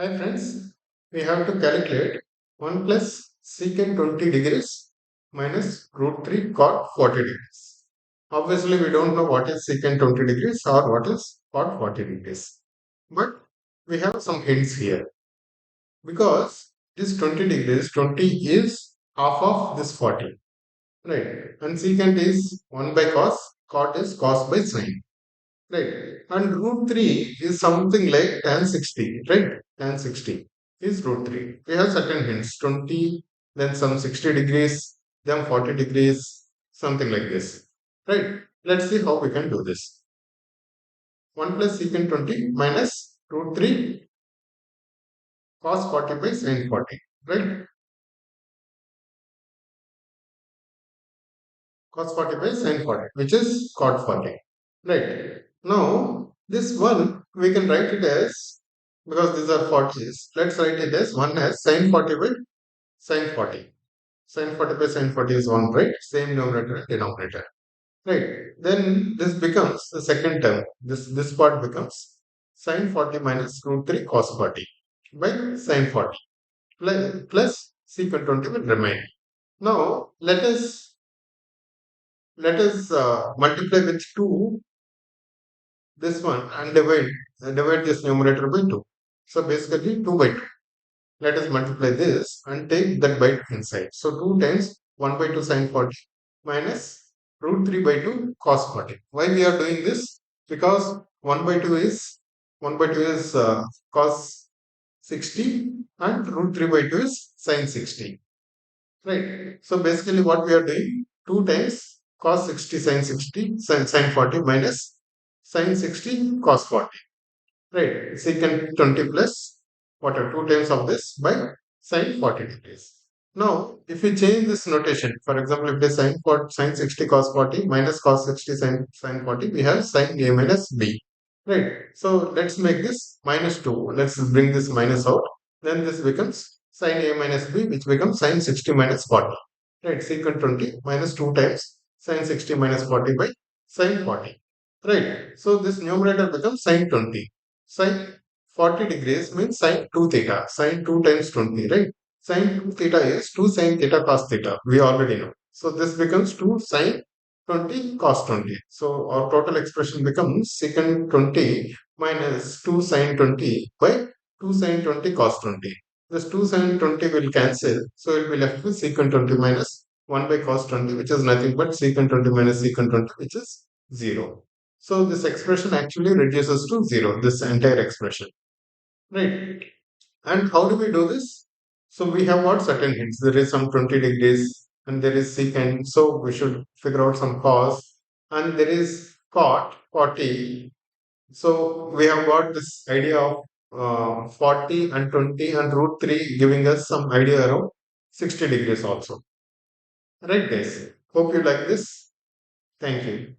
Hi friends, we have to calculate 1 plus secant 20 degrees minus root 3 cot 40 degrees. Obviously, we don't know what is secant 20 degrees or what is cot 40 degrees. But we have some hints here because this 20 degrees, 20 is half of this 40, right? And secant is 1 by cos, cot is cos by sine. Right. And root 3 is something like tan 60, right? Tan 60 is root 3. We have certain hints 20, then some 60 degrees, then 40 degrees, something like this. Right. Let's see how we can do this. 1 plus secant 20 minus root 3 cos 40 by sin 40. Right. Cos 40 by sin 40, which is cot 40. Right. Now, this one we can write it as, because these are 40s, let's write it as 1 as sin 40 by sin 40. Sin 40 by sin 40 is 1, right? Same numerator and denominator. Right. Then this becomes the second term. This part becomes sin 40 minus root 3 cos 40 by sin 40 plus secant 20 will remain. Now, let us multiply with 2 this one and divide this numerator by 2. So basically 2 by 2. Let us multiply this and take that by inside. So 2 times 1 by 2 sin 40 minus root 3 by 2 cos 40. Why we are doing this? Because 1 by 2 is 1 by 2 is cos 60 and root 3 by 2 is sin 60. Right. So basically what we are doing 2 times cos 60 sin 60 sin 40 minus sin 60 cos 40. Right. Secant 20 plus what are 2 times of this by sin 40 degrees. Now, if we change this notation, for example, if it is sin 60 cos 40 minus cos 60 sin 40, we have sin a minus b. Right. So let's make this minus 2. Let's bring this minus out. Then this becomes sin a minus b, which becomes sin 60 minus 40. Right. Secant 20 minus 2 times sin 60 minus 40 by sin 40. Right. So this numerator becomes sin 20. Sin 40 degrees means sin 2 theta. Sin 2 times 20, right? Sin 2 theta is 2 sin theta cos theta. We already know. So this becomes 2 sin 20 cos 20. So our total expression becomes secant 20 minus 2 sin 20 by 2 sin 20 cos 20. This 2 sin 20 will cancel. So it will be left with secant 20 minus 1 by cos 20, which is nothing but secant 20 minus secant 20, which is 0. So this expression actually reduces to 0, this entire expression. Right. And how do we do this? So we have got certain hints. There is some 20 degrees and there is secant. So we should figure out some cos. And there is cot 40. So we have got this idea of 40 and 20 and root 3 giving us some idea around 60 degrees also. Right guys. Hope you like this. Thank you.